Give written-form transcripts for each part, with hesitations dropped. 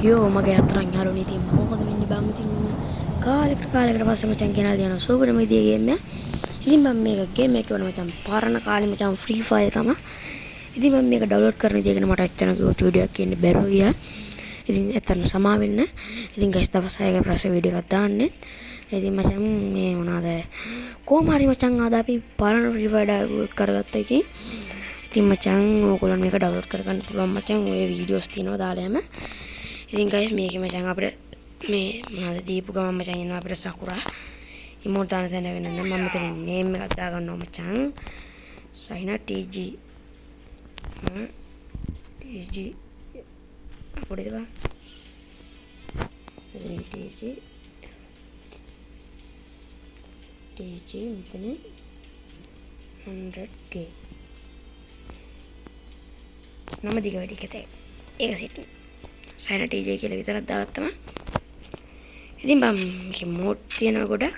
යෝ මගේ අතරන් යාළුවනේ ඉතින් මොකද වෙන්නේ බං ඉතින් කාලෙකට පස්සේ මචං ගෙනල්ලා යනවා සුපර් මීඩියා ගේම් එක. ඉතින් මම මේක ගේම් එක කරන මචං පරණ කාලේ මචං ෆ්‍රී ෆයර් තමයි. ඉතින් මම මේක ඩවුන්ලෝඩ් කරන ඉතින් මට ඇත්තටම කිව්වොත් වීඩියෝ එකක් කියන්න බැරුව ගියා. ඉතින් ඇත්තටම සමා වෙන්න. ඉතින් ගයිස් දවස් 6ක පස්සේ වීඩියෝ එකක් දාන්නේ. ඉතින් මචං මේ මොනවාද කොහොම හරි මචං අද අපි පරණ ෆ්‍රී ෆයර් ඩවුන්ලෝඩ් කරගත්තා ඉතින් මචං ඕගොල්ලන් මේක ඩවුන්ලෝඩ් කරගන්න පුළුවන් මචං ඔය වීඩියෝස් තියෙනවා දාලා යන්න. ඉතින් ගයිස් මේකේ මචං අපිට මේ මොනවද දීපු ගමන් මචං එනවා අපිට සකුරා ඉමෝට් දාන තැන වෙනනම් මම මෙතන නේම් එකක් දාගන්නවා මචං සයිනා TG TG අපොඩේද බා TG මෙතන 100k නම දිග වැඩි එකතේ ඒක සිට සයිනා TG කියලා විතරක් දාගත්තම ඉතින් මම මේකේ මෝඩ් තියෙනවා ගොඩක්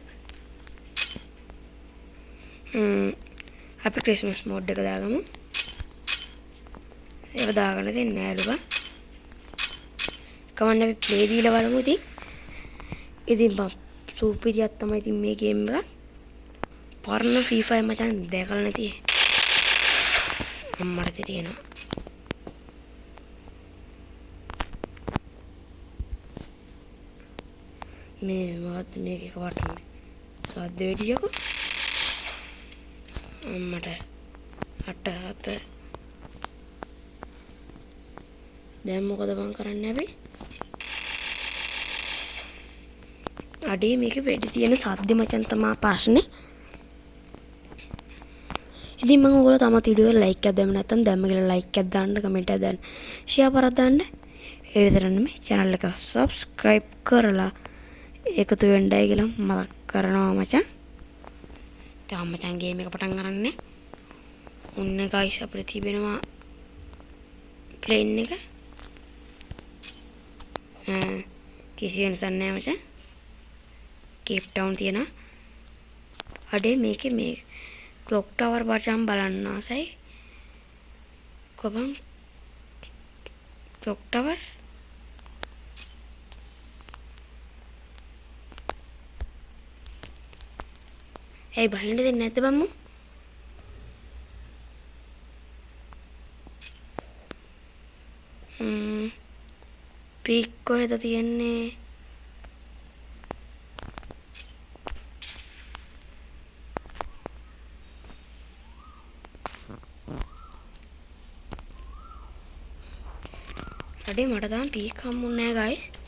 අපි ක්‍රිස්මස් මෝඩ් එක දාගමු ඒක දාගන්න දෙන්නේ නෑලු බා කවන්න අපි ප්ලේ දීලා බලමු ඉතින් බම් සූපිරියක් තමයි ඉතින් මේ ගේම් එක පරණ ෆ්‍රී ෆයර් මචං දැකලා නැති අම්මට තියෙනවා මේ මොකද්ද මේක එකවටනේ සද්ද වෙඩියක අම්මට අට දැන් මොකද බං කරන්නේ අපි අඩේ මේකේ වෙඩි තියෙන සද්ද මචං තමයි ප්‍රශ්නේ ඉතින් මම ඔයගොල්ලෝ තාමත් වීඩියෝ එකට ලයික් එකක් දැම්ම නැත්නම් දැම්ම කියලා ලයික් එකක් දාන්න කමෙන්ට් එකක් දාන්න ෂෙයා කරලා දාන්න ඒ විතර නෙමෙයි channel එක subscribe කරලා එකතු වෙන්නයි කියලා මතක් කරනවා මචං. තාම මචං ගේම් එක පටන් ගන්නනේ. උන්න ගයිස් අපිට තිබෙනවා ප්ලේන් එක. කිසි වෙනසක් නැහැ මචං. කේප් ටවුන් තියෙනවා. අඩේ මේකේ මේ ක්ලොක් ටවර් මචං බලන්න ආසයි. කොබන් ක්ලොක් ටවර් hey බහින්න දෙන්නේ නැද්ද බම්මු පීක් කොහෙද තියෙන්නේ අඩේ මට තාම පීක් හම්බුන්නේ නැහැ guys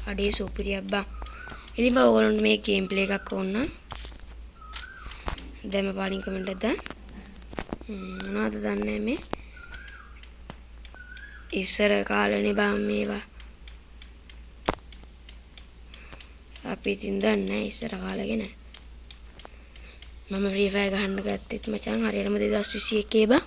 අඩේ සුපිරියක් බං. ඉතින් බා ඔයගොල්ලන්ට මේ ගේම් ප්ලේ එකක් ඕන නම් දැන් මම පාලින් කමෙන්ට් එකක් දාන්න. මොනවද දන්නේ මේ ඉස්සර කාලේනේ බං මේවා. අපි ඉතින් දන්නේ ඉස්සර කාලේ ගැන. මම ෆ්‍රී ෆයර් ගහන්න ගත්තෙත් මචං හරියටම 2021 බං.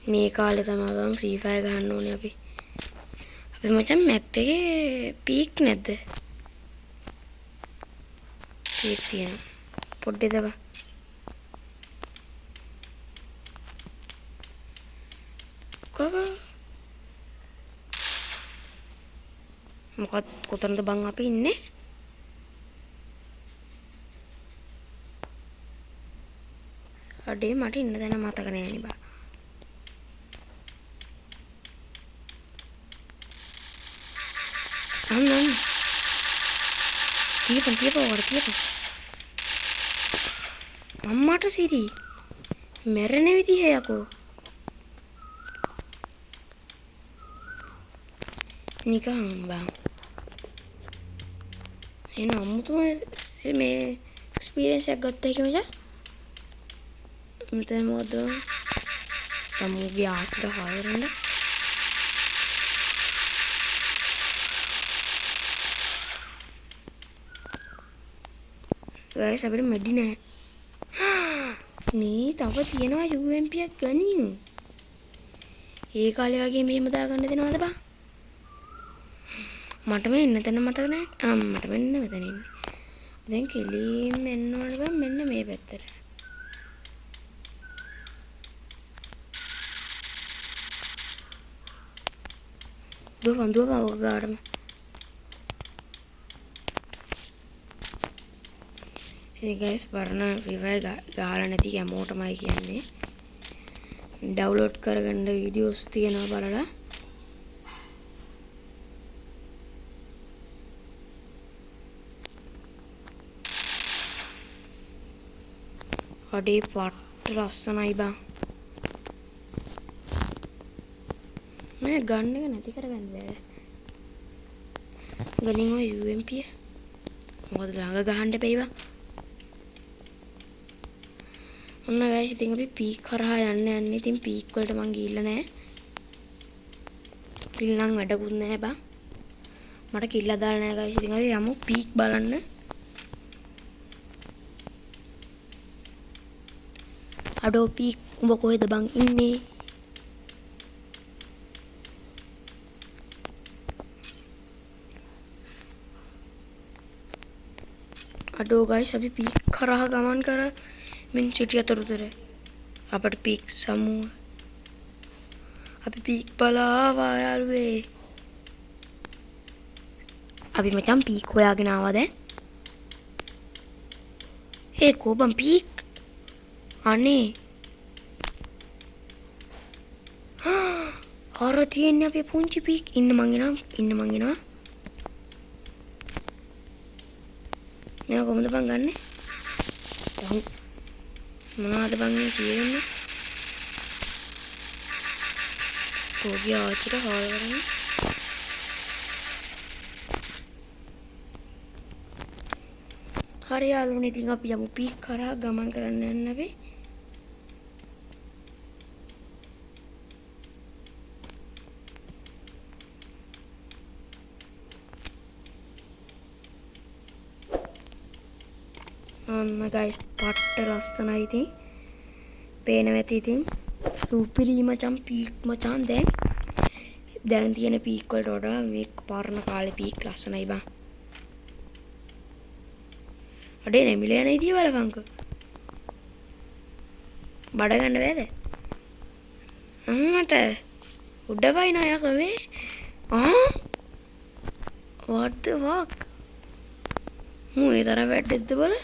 මේ කාලේ තමයි බං ෆ්‍රී ෆයර් ගහන්න ඕනේ අපි මචං මැප් එකේ පීක් නැද්ද? පීක් තියෙනවා. පොඩ්ඩේ දබා. මොකක්ද කොතනද බං අපි ඉන්නේ? අඩේ මට ඉන්න දැන මතක නෑ නේ බා. අන්න තියපන් අම්මට සිරි මැරෙන විදිහ යකෝ නිකන් බං එන අමුතුම මේ එක්ස්පීරියන්ස් එකක් ගත්තා එක මචං මෙතන මොකද අමුගේ ආච්චිට හාරන්න guys අපිට මැඩි නෑ මේ තව තියෙනවා UMP එකක් ගනිමු ඒ කාලේ වගේ මෙහෙම දාගන්න දෙනවද බං මට මේ ඉන්න තැන මතක නැහැ. මට මෙන්න මෙතන ඉන්නේ. දැන් කෙලින්ම එන්න ඕනේ බං මෙන්න මේ පැත්තට. දුවපන් ඔක ගාඩම. ඉතින් guys පරණ Free Fire ගහලා නැති හැමෝටමයි කියන්නේ. ඩවුන්ලෝඩ් කරගන්න වීඩියෝස් තියෙනවා බලලා. අඩේ පට්ට ලස්සනයි බං. මේ ගන්න එක නැති කරගන්න බෑ. ගනින් ඔය UMP මොකද ළඟ ගහන්න එපේ බං. ඔන්න guys ඉතින් අපි පීක් කරහා යන්නේ. ඉතින් පීක් වලට මං ගිහිල්ලා නැහැ. කිල් නම් වැඩකුත් නැහැ බං. මට කිල්ල දාලා නැහැ guys. ඉතින් අපි යමු පීක් බලන්න. අඩෝ පීක් උඹ කොහෙද බං ඉන්නේ? අඩෝ guys අපි පීක් කරහා ගමන් කර මින් සිටි අතරතුර අපට පීක් සමුව අපි පීක් බලාවා යාළුවේ. අපි මචං පීක් හොයාගෙන ආවා දැන්. ඒ කොබම් පීක් අනේ අර තියෙන්නේ අපේ පුංචි පීක්. ඉන්න මං එනවා. මෙයා කොහොමද බං ගන්නෙ? මොනවද බං මේ කියන්නේ? කෝගිය ආච්චිට හාල් කරන්නේ. හරි යාළුවනේ ඉතින් අපි යමු පීක් කරා ගමන් කරන්න යන්න අපි. guys පට්ට ලස්සනයි ඉතින්. පේනවා ඇති ඉතින්. සුපිරි මචං පීක් මචං දැන් තියෙන පීක් වලට වඩා මේ පරණ කාලේ පීක් ලස්සනයි බං. අඩේ නැමිල යන ඉතිය බලපන්කෝ. බඩ ගන්න බෑද? මට උඩ වයින් අයක මේ what the fuck? මොේ තරම් වැටෙද්ද බල?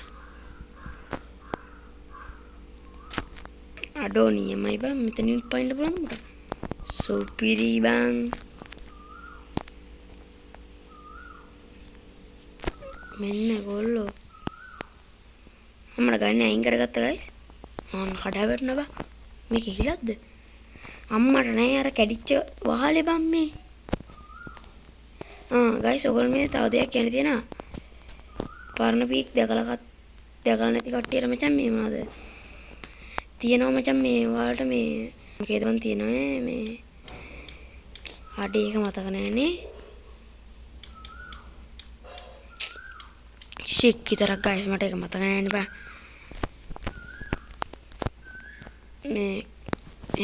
අඩෝ නියමයි බං මෙතනින් පයින්න පුළුවන්ද මට? සුපිරි බං. මෙන්න ගොල්ලෝ අම්මට ගන්න අයින් කරගත්තා guys. කඩා වැටුණා බං. මේක හිලක්ද? අම්මට නෑ අර කැඩිච්ච වහලේ බං මේ. guys ඔයගොල්ලෝ මේ තව දෙයක් කියන්න තියෙනවා. පරණ පීක් දැකලා නැති කට්ටියට මචං මේ මොනවද? තියෙනවා මචං මේ වලට මේ මොකේද මන් තියෙනවා මේ අඩේ එක මතක නෑනේ. ෂික් විතරක් guys මට ඒක මතක නෑනේ බං. මේ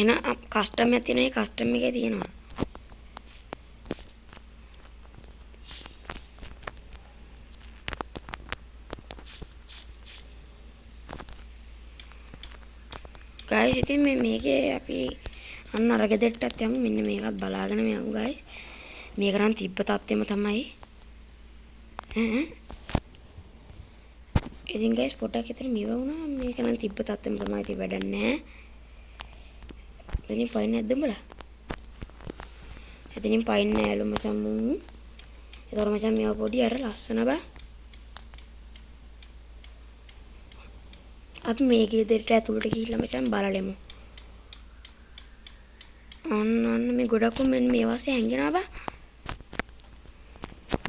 එන කස්ටම් එකක් තියෙනවා. ඒ කස්ටම් එකේ තියෙනවා. guys ඉතින් මේකේ අපි අන්න අර ගෙදරටත් යමු. මෙන්න මේකත් බලාගෙන යමු guys. මේක නම් තිබ්බ තත්ත්වෙම තමයි. ඉතින් guys පොඩක් හිතට මිව වුණා. මේක නම් තිබ්බ තත්ත්වෙම තමයි. ඉතින් වැඩක් නැහැ. එතනින් පයින් නැද්ද උඹලා? එතනින් පයින් නෑලු මචං මුන්. ඒතර මචං මේවා පොඩි අර ලස්සන බා. අපි මේ ගෙදරට ඇතුළට ගිහිල්ලා මචං බලලෙමු. අන්න මේ ගොඩක් මෙන්න මේ වාසේ හැංගෙනවා බා.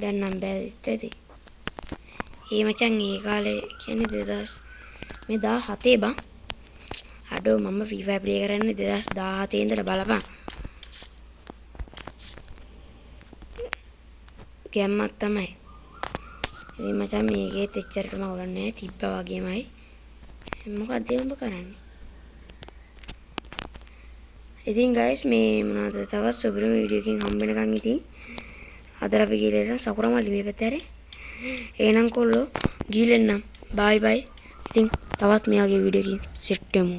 දැන් නම් බෑ ඉතින්. ඒ මචං ඒ කාලේ කියන්නේ 2017 බා. අඩෝ මම Free Fire play කරන්නේ 2017 ඉඳලා බලපන්. ගැම්මක් තමයි. ඉතින් මචං මේකෙත් එච්චරටම අවුලක් නැහැ. තිබ්බා වගේමයි. මොකක්ද උඹ කරන්නේ? ඉතින් guys මේ මොනවද තවත් සුපිරි වීඩියෝ එකකින් හම්බ වෙනකන් ඉතින් අද අපි ගිහලා සකුරා මල්ලි මේ පැත්තේ හැරේ. එහෙනම් කොල්ලෝ ගිහලා එන්නම්. බයි බයි. ඉතින් තවත් මෙයාගේ වීඩියෝ එකකින් සෙට් වෙමු.